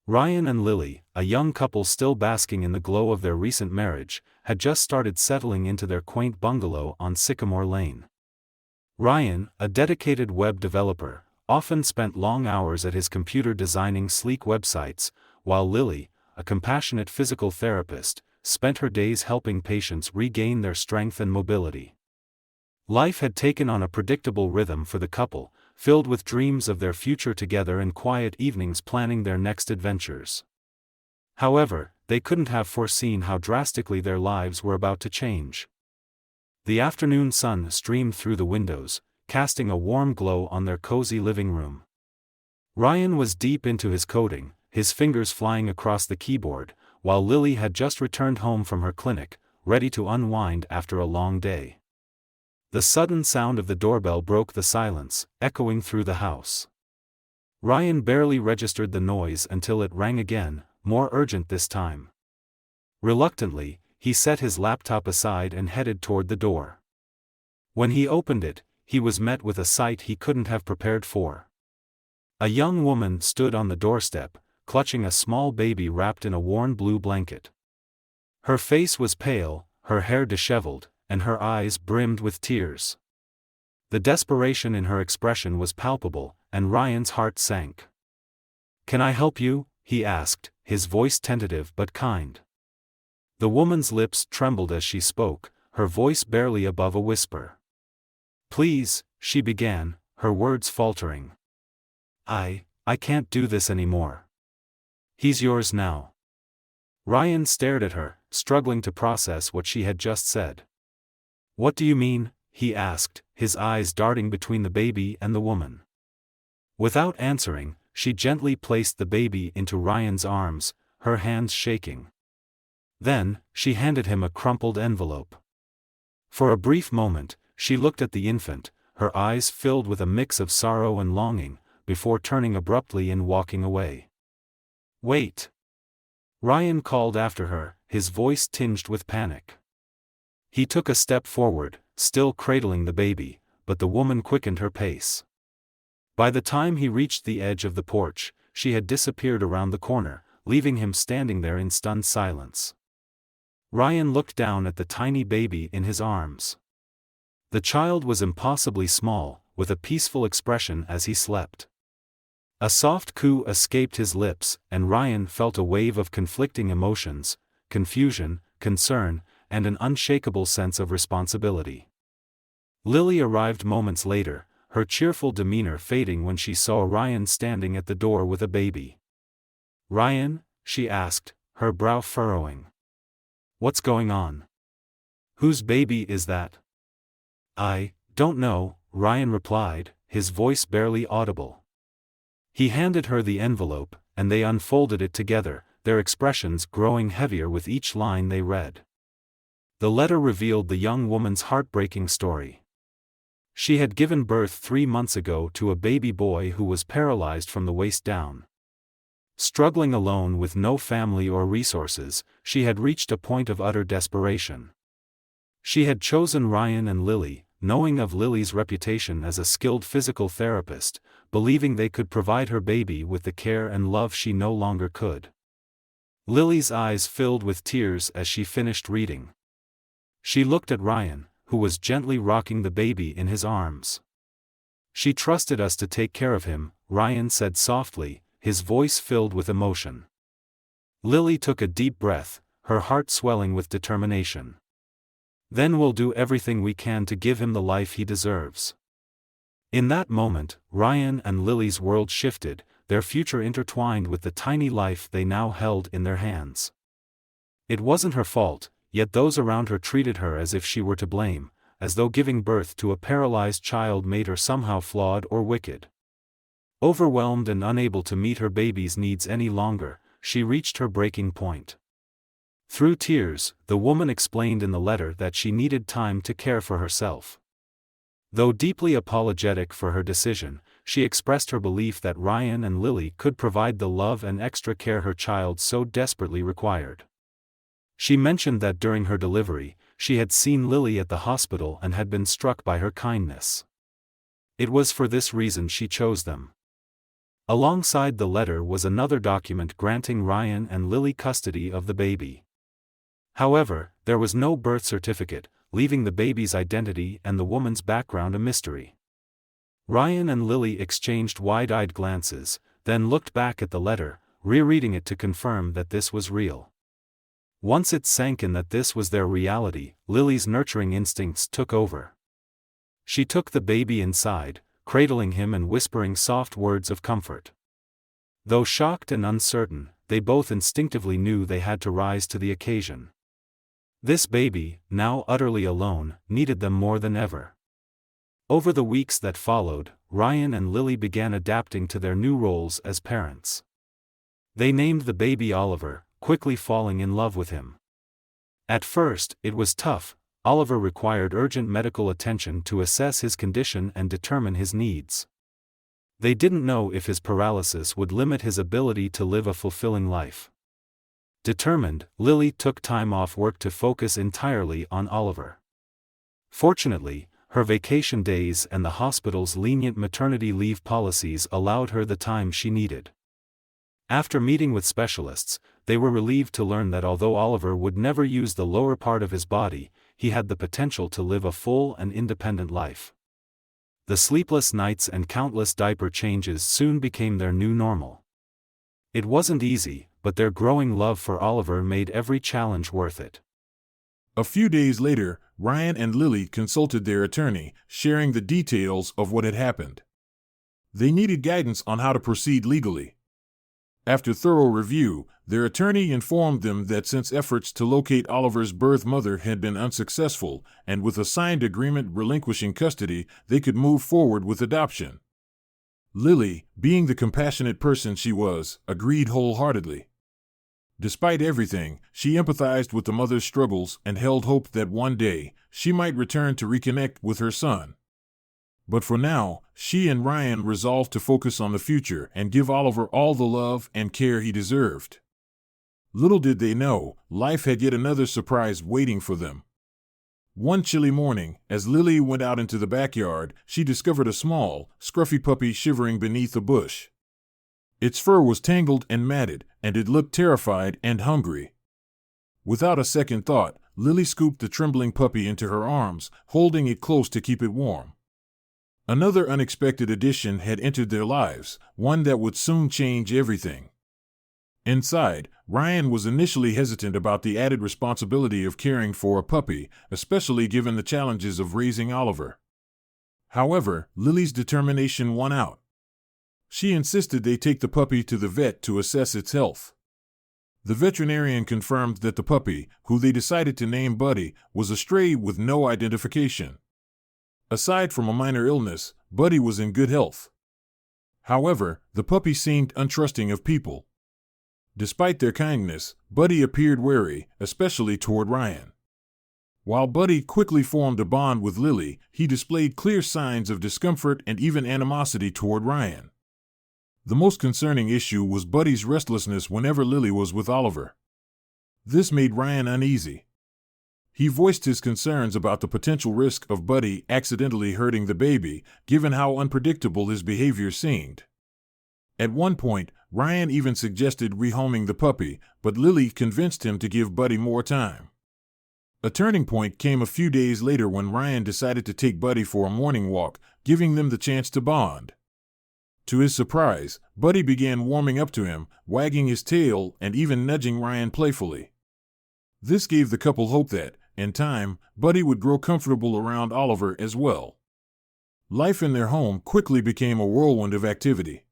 Ryan and Lily, a young couple still basking in the glow of their recent marriage, had just started settling into their quaint bungalow on Sycamore Lane. Ryan, a dedicated web developer, often spent long hours at his computer designing sleek websites, while Lily, a compassionate physical therapist, spent her days helping patients regain their strength and mobility. Life had taken on a predictable rhythm for the couple, filled with dreams of their future together and quiet evenings planning their next adventures. However, they couldn't have foreseen how drastically their lives were about to change. The afternoon sun streamed through the windows, casting a warm glow on their cozy living room. Ryan was deep into his coding, his fingers flying across the keyboard, while Lily had just returned home from her clinic, ready to unwind after a long day. The sudden sound of the doorbell broke the silence, echoing through the house. Ryan barely registered the noise until it rang again, more urgent this time. Reluctantly, he set his laptop aside and headed toward the door. When he opened it, he was met with a sight he couldn't have prepared for. A young woman stood on the doorstep, clutching a small baby wrapped in a worn blue blanket. Her face was pale, her hair disheveled, and her eyes brimmed with tears. The desperation in her expression was palpable, and Ryan's heart sank. "Can I help you?" he asked, his voice tentative but kind. The woman's lips trembled as she spoke, her voice barely above a whisper. "Please," she began, her words faltering. I can't do this anymore. He's yours now." Ryan stared at her, struggling to process what she had just said. "What do you mean?" he asked, his eyes darting between the baby and the woman. Without answering, she gently placed the baby into Ryan's arms, her hands shaking. Then, she handed him a crumpled envelope. For a brief moment, she looked at the infant, her eyes filled with a mix of sorrow and longing, before turning abruptly and walking away. "Wait!" Ryan called after her, his voice tinged with panic. He took a step forward, still cradling the baby, but the woman quickened her pace. By the time he reached the edge of the porch, she had disappeared around the corner, leaving him standing there in stunned silence. Ryan looked down at the tiny baby in his arms. The child was impossibly small, with a peaceful expression as he slept. A soft coo escaped his lips, and Ryan felt a wave of conflicting emotions, confusion, concern, and an unshakable sense of responsibility. Lily arrived moments later, her cheerful demeanor fading when she saw Ryan standing at the door with a baby. "Ryan?" she asked, her brow furrowing. "What's going on? Whose baby is that?" "I don't know," Ryan replied, his voice barely audible. He handed her the envelope, and they unfolded it together, their expressions growing heavier with each line they read. The letter revealed the young woman's heartbreaking story. She had given birth 3 months ago to a baby boy who was paralyzed from the waist down. Struggling alone with no family or resources, she had reached a point of utter desperation. She had chosen Ryan and Lily, knowing of Lily's reputation as a skilled physical therapist, believing they could provide her baby with the care and love she no longer could. Lily's eyes filled with tears as she finished reading. She looked at Ryan, who was gently rocking the baby in his arms. "She trusted us to take care of him," Ryan said softly, his voice filled with emotion. Lily took a deep breath, her heart swelling with determination. "Then we'll do everything we can to give him the life he deserves." In that moment, Ryan and Lily's world shifted, their future intertwined with the tiny life they now held in their hands. It wasn't her fault, yet those around her treated her as if she were to blame, as though giving birth to a paralyzed child made her somehow flawed or wicked. Overwhelmed and unable to meet her baby's needs any longer, she reached her breaking point. Through tears, the woman explained in the letter that she needed time to care for herself. Though deeply apologetic for her decision, she expressed her belief that Ryan and Lily could provide the love and extra care her child so desperately required. She mentioned that during her delivery, she had seen Lily at the hospital and had been struck by her kindness. It was for this reason she chose them. Alongside the letter was another document granting Ryan and Lily custody of the baby. However, there was no birth certificate, leaving the baby's identity and the woman's background a mystery. Ryan and Lily exchanged wide-eyed glances, then looked back at the letter, rereading it to confirm that this was real. Once it sank in that this was their reality, Lily's nurturing instincts took over. She took the baby inside, cradling him and whispering soft words of comfort. Though shocked and uncertain, they both instinctively knew they had to rise to the occasion. This baby, now utterly alone, needed them more than ever. Over the weeks that followed, Ryan and Lily began adapting to their new roles as parents. They named the baby Oliver, quickly falling in love with him. At first, it was tough. Oliver required urgent medical attention to assess his condition and determine his needs. They didn't know if his paralysis would limit his ability to live a fulfilling life. Determined, Lily took time off work to focus entirely on Oliver. Fortunately, her vacation days and the hospital's lenient maternity leave policies allowed her the time she needed. After meeting with specialists, they were relieved to learn that although Oliver would never use the lower part of his body, he had the potential to live a full and independent life. The sleepless nights and countless diaper changes soon became their new normal. It wasn't easy, but their growing love for Oliver made every challenge worth it. A few days later, Ryan and Lily consulted their attorney, sharing the details of what had happened. They needed guidance on how to proceed legally. After thorough review, their attorney informed them that since efforts to locate Oliver's birth mother had been unsuccessful, and with a signed agreement relinquishing custody, they could move forward with adoption. Lily, being the compassionate person she was, agreed wholeheartedly. Despite everything, she empathized with the mother's struggles and held hope that one day, she might return to reconnect with her son. But for now, she and Ryan resolved to focus on the future and give Oliver all the love and care he deserved. Little did they know, life had yet another surprise waiting for them. One chilly morning, as Lily went out into the backyard, she discovered a small, scruffy puppy shivering beneath a bush. Its fur was tangled and matted, and it looked terrified and hungry. Without a second thought, Lily scooped the trembling puppy into her arms, holding it close to keep it warm. Another unexpected addition had entered their lives, one that would soon change everything. Inside, Ryan was initially hesitant about the added responsibility of caring for a puppy, especially given the challenges of raising Oliver. However, Lily's determination won out. She insisted they take the puppy to the vet to assess its health. The veterinarian confirmed that the puppy, who they decided to name Buddy, was a stray with no identification. Aside from a minor illness, Buddy was in good health. However, the puppy seemed untrusting of people. Despite their kindness, Buddy appeared wary, especially toward Ryan. While Buddy quickly formed a bond with Lily, he displayed clear signs of discomfort and even animosity toward Ryan. The most concerning issue was Buddy's restlessness whenever Lily was with Oliver. This made Ryan uneasy. He voiced his concerns about the potential risk of Buddy accidentally hurting the baby, given how unpredictable his behavior seemed. At one point, Ryan even suggested rehoming the puppy, but Lily convinced him to give Buddy more time. A turning point came a few days later when Ryan decided to take Buddy for a morning walk, giving them the chance to bond. To his surprise, Buddy began warming up to him, wagging his tail and even nudging Ryan playfully. This gave the couple hope that, in time, Buddy would grow comfortable around Oliver as well. Life in their home quickly became a whirlwind of activity.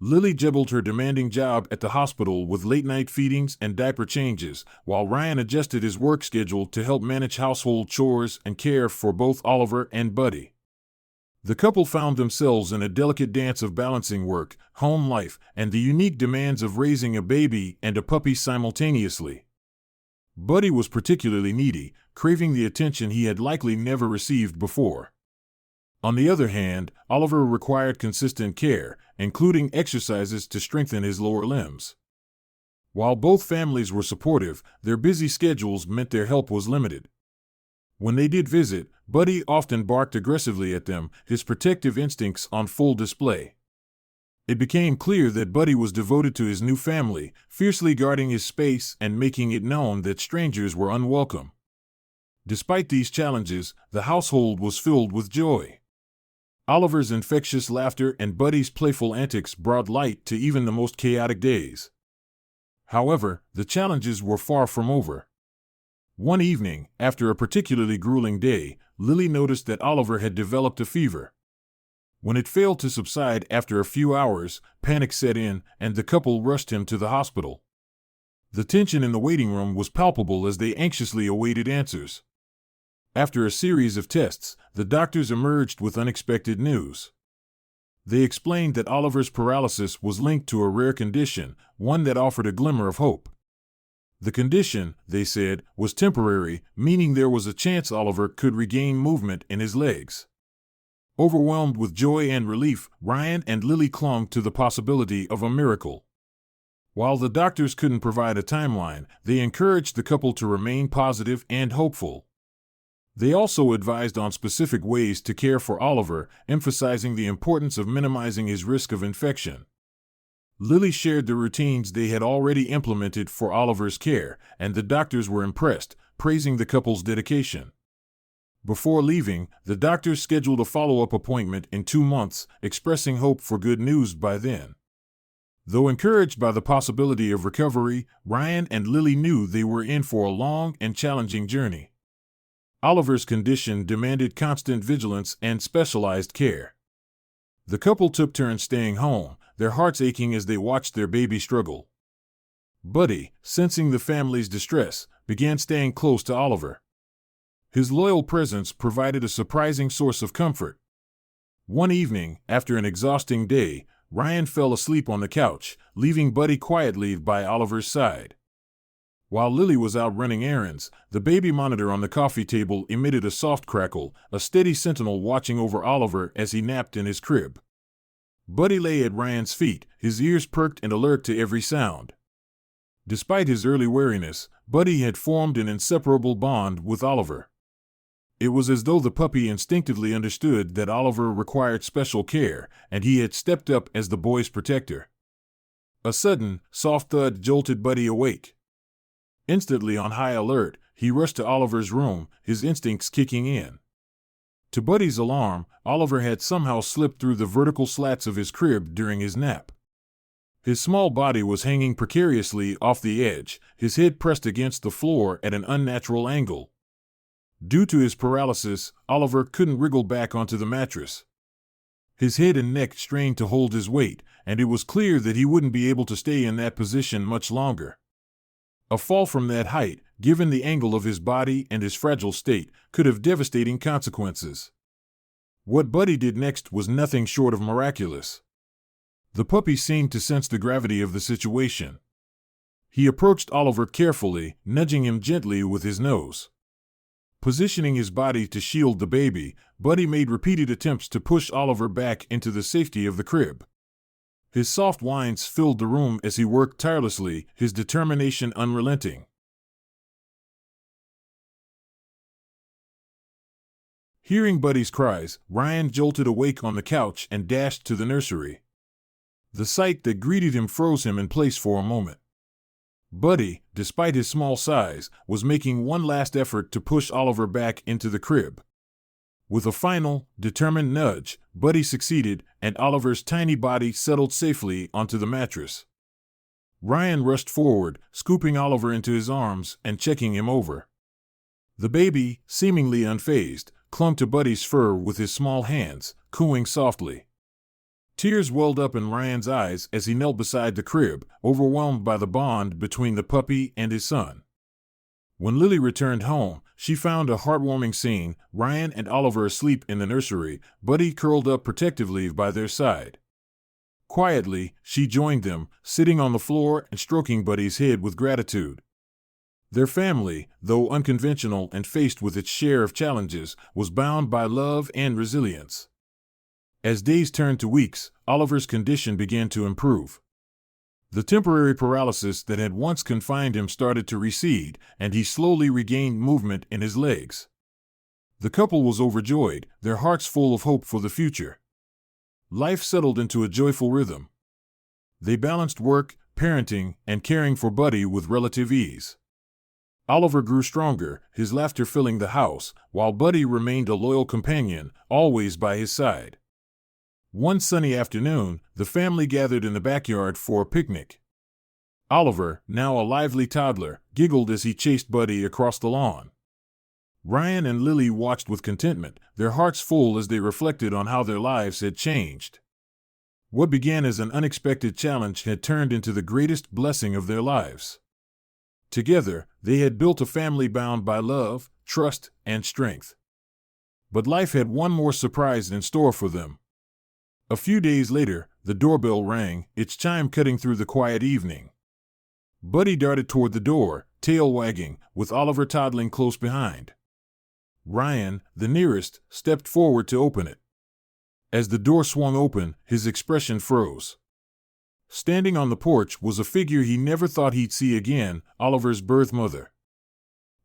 Lily juggled her demanding job at the hospital with late-night feedings and diaper changes, while Ryan adjusted his work schedule to help manage household chores and care for both Oliver and Buddy. The couple found themselves in a delicate dance of balancing work, home life, and the unique demands of raising a baby and a puppy simultaneously. Buddy was particularly needy, craving the attention he had likely never received before. On the other hand, Oliver required consistent care, including exercises to strengthen his lower limbs. While both families were supportive, their busy schedules meant their help was limited. When they did visit, Buddy often barked aggressively at them, his protective instincts on full display. It became clear that Buddy was devoted to his new family, fiercely guarding his space and making it known that strangers were unwelcome. Despite these challenges, the household was filled with joy. Oliver's infectious laughter and Buddy's playful antics brought light to even the most chaotic days. However, the challenges were far from over. One evening, after a particularly grueling day, Lily noticed that Oliver had developed a fever. When it failed to subside after a few hours, panic set in, and the couple rushed him to the hospital. The tension in the waiting room was palpable as they anxiously awaited answers. After a series of tests, the doctors emerged with unexpected news. They explained that Oliver's paralysis was linked to a rare condition, one that offered a glimmer of hope. The condition, they said, was temporary, meaning there was a chance Oliver could regain movement in his legs. Overwhelmed with joy and relief, Ryan and Lily clung to the possibility of a miracle. While the doctors couldn't provide a timeline, they encouraged the couple to remain positive and hopeful. They also advised on specific ways to care for Oliver, emphasizing the importance of minimizing his risk of infection. Lily shared the routines they had already implemented for Oliver's care, and the doctors were impressed, praising the couple's dedication. Before leaving, the doctors scheduled a follow-up appointment in 2 months, expressing hope for good news by then. Though encouraged by the possibility of recovery, Ryan and Lily knew they were in for a long and challenging journey. Oliver's condition demanded constant vigilance and specialized care. The couple took turns staying home, their hearts aching as they watched their baby struggle. Buddy, sensing the family's distress, began staying close to Oliver. His loyal presence provided a surprising source of comfort. One evening, after an exhausting day, Ryan fell asleep on the couch, leaving Buddy quietly by Oliver's side. While Lily was out running errands, the baby monitor on the coffee table emitted a soft crackle, a steady sentinel watching over Oliver as he napped in his crib. Buddy lay at Ryan's feet, his ears perked and alert to every sound. Despite his early wariness, Buddy had formed an inseparable bond with Oliver. It was as though the puppy instinctively understood that Oliver required special care, and he had stepped up as the boy's protector. A sudden, soft thud jolted Buddy awake. Instantly on high alert, he rushed to Oliver's room, his instincts kicking in. To Buddy's alarm, Oliver had somehow slipped through the vertical slats of his crib during his nap. His small body was hanging precariously off the edge, his head pressed against the floor at an unnatural angle. Due to his paralysis, Oliver couldn't wriggle back onto the mattress. His head and neck strained to hold his weight, and it was clear that he wouldn't be able to stay in that position much longer. A fall from that height, given the angle of his body and his fragile state, could have devastating consequences. What Buddy did next was nothing short of miraculous. The puppy seemed to sense the gravity of the situation. He approached Oliver carefully, nudging him gently with his nose. Positioning his body to shield the baby, Buddy made repeated attempts to push Oliver back into the safety of the crib. His soft whines filled the room as he worked tirelessly, his determination unrelenting. Hearing Buddy's cries, Ryan jolted awake on the couch and dashed to the nursery. The sight that greeted him froze him in place for a moment. Buddy, despite his small size, was making one last effort to push Oliver back into the crib. With a final, determined nudge, Buddy succeeded, and Oliver's tiny body settled safely onto the mattress. Ryan rushed forward, scooping Oliver into his arms and checking him over. The baby, seemingly unfazed, clung to Buddy's fur with his small hands, cooing softly. Tears welled up in Ryan's eyes as he knelt beside the crib, overwhelmed by the bond between the puppy and his son. When Lily returned home, she found a heartwarming scene, Ryan and Oliver asleep in the nursery, Buddy curled up protectively by their side. Quietly, she joined them, sitting on the floor and stroking Buddy's head with gratitude. Their family, though unconventional and faced with its share of challenges, was bound by love and resilience. As days turned to weeks, Oliver's condition began to improve. The temporary paralysis that had once confined him started to recede, and he slowly regained movement in his legs. The couple was overjoyed, their hearts full of hope for the future. Life settled into a joyful rhythm. They balanced work, parenting, and caring for Buddy with relative ease. Oliver grew stronger, his laughter filling the house, while Buddy remained a loyal companion, always by his side. One sunny afternoon, the family gathered in the backyard for a picnic. Oliver, now a lively toddler, giggled as he chased Buddy across the lawn. Ryan and Lily watched with contentment, their hearts full as they reflected on how their lives had changed. What began as an unexpected challenge had turned into the greatest blessing of their lives. Together, they had built a family bound by love, trust, and strength. But life had one more surprise in store for them. A few days later, the doorbell rang, its chime cutting through the quiet evening. Buddy darted toward the door, tail wagging, with Oliver toddling close behind. Ryan, the nearest, stepped forward to open it. As the door swung open, his expression froze. Standing on the porch was a figure he never thought he'd see again, Oliver's birth mother.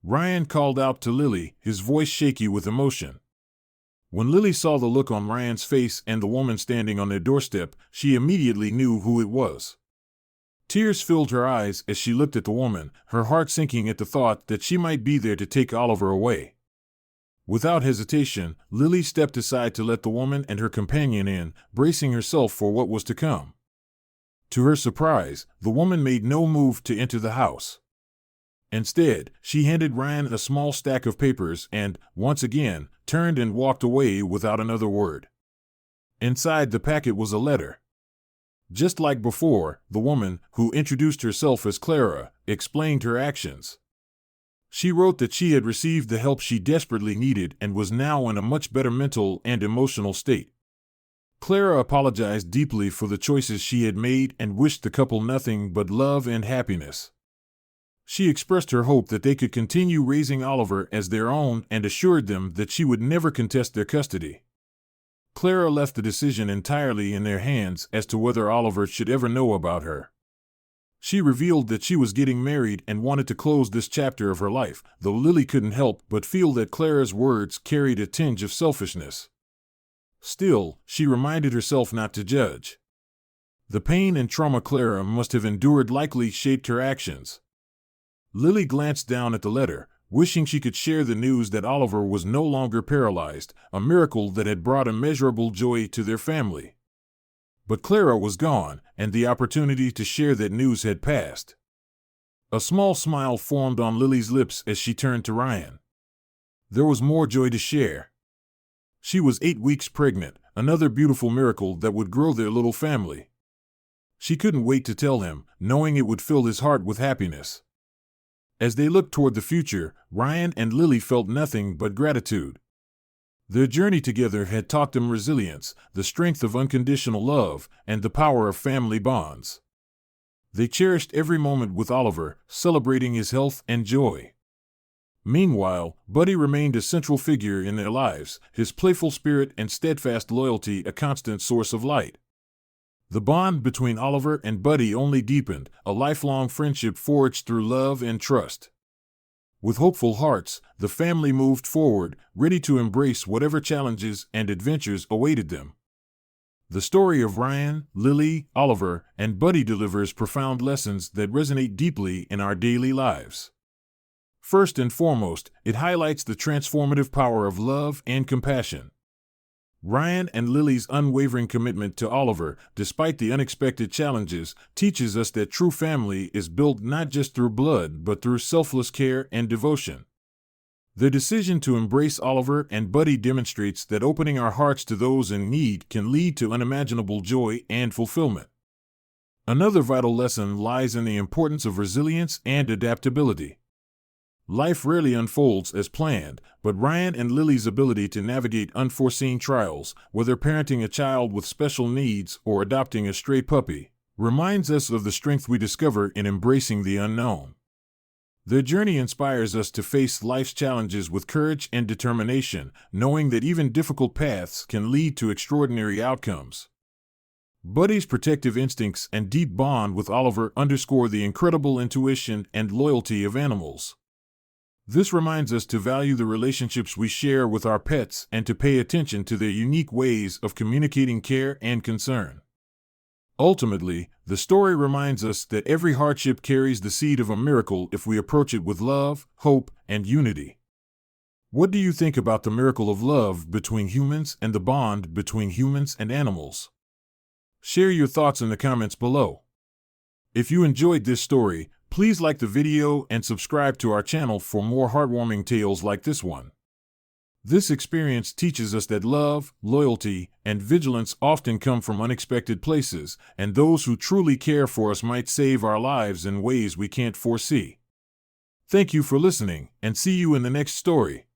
Ryan called out to Lily, his voice shaky with emotion. When Lily saw the look on Ryan's face and the woman standing on their doorstep, she immediately knew who it was. Tears filled her eyes as she looked at the woman, her heart sinking at the thought that she might be there to take Oliver away. Without hesitation, Lily stepped aside to let the woman and her companion in, bracing herself for what was to come. To her surprise, the woman made no move to enter the house. Instead, she handed Ryan a small stack of papers and, once again, turned and walked away without another word. Inside the packet was a letter. Just like before, the woman, who introduced herself as Clara, explained her actions. She wrote that she had received the help she desperately needed and was now in a much better mental and emotional state. Clara apologized deeply for the choices she had made and wished the couple nothing but love and happiness. She expressed her hope that they could continue raising Oliver as their own and assured them that she would never contest their custody. Clara left the decision entirely in their hands as to whether Oliver should ever know about her. She revealed that she was getting married and wanted to close this chapter of her life, though Lily couldn't help but feel that Clara's words carried a tinge of selfishness. Still, she reminded herself not to judge. The pain and trauma Clara must have endured likely shaped her actions. Lily glanced down at the letter, wishing she could share the news that Oliver was no longer paralyzed, a miracle that had brought immeasurable joy to their family. But Clara was gone, and the opportunity to share that news had passed. A small smile formed on Lily's lips as she turned to Ryan. There was more joy to share. She was 8 weeks pregnant, another beautiful miracle that would grow their little family. She couldn't wait to tell him, knowing it would fill his heart with happiness. As they looked toward the future, Ryan and Lily felt nothing but gratitude. Their journey together had taught them resilience, the strength of unconditional love, and the power of family bonds. They cherished every moment with Oliver, celebrating his health and joy. Meanwhile, Buddy remained a central figure in their lives, his playful spirit and steadfast loyalty a constant source of light. The bond between Oliver and Buddy only deepened, a lifelong friendship forged through love and trust. With hopeful hearts, the family moved forward, ready to embrace whatever challenges and adventures awaited them. The story of Ryan, Lily, Oliver, and Buddy delivers profound lessons that resonate deeply in our daily lives. First and foremost, it highlights the transformative power of love and compassion. Ryan and Lily's unwavering commitment to Oliver, despite the unexpected challenges, teaches us that true family is built not just through blood but through selfless care and devotion. Their decision to embrace Oliver and Buddy demonstrates that opening our hearts to those in need can lead to unimaginable joy and fulfillment. Another vital lesson lies in the importance of resilience and adaptability. Life rarely unfolds as planned, but Ryan and Lily's ability to navigate unforeseen trials, whether parenting a child with special needs or adopting a stray puppy, reminds us of the strength we discover in embracing the unknown. Their journey inspires us to face life's challenges with courage and determination, knowing that even difficult paths can lead to extraordinary outcomes. Buddy's protective instincts and deep bond with Oliver underscore the incredible intuition and loyalty of animals. This reminds us to value the relationships we share with our pets and to pay attention to their unique ways of communicating care and concern. Ultimately, the story reminds us that every hardship carries the seed of a miracle if we approach it with love, hope, and unity. What do you think about the miracle of love between humans and the bond between humans and animals? Share your thoughts in the comments below. If you enjoyed this story, please like the video and subscribe to our channel for more heartwarming tales like this one. This experience teaches us that love, loyalty, and vigilance often come from unexpected places, and those who truly care for us might save our lives in ways we can't foresee. Thank you for listening, and see you in the next story.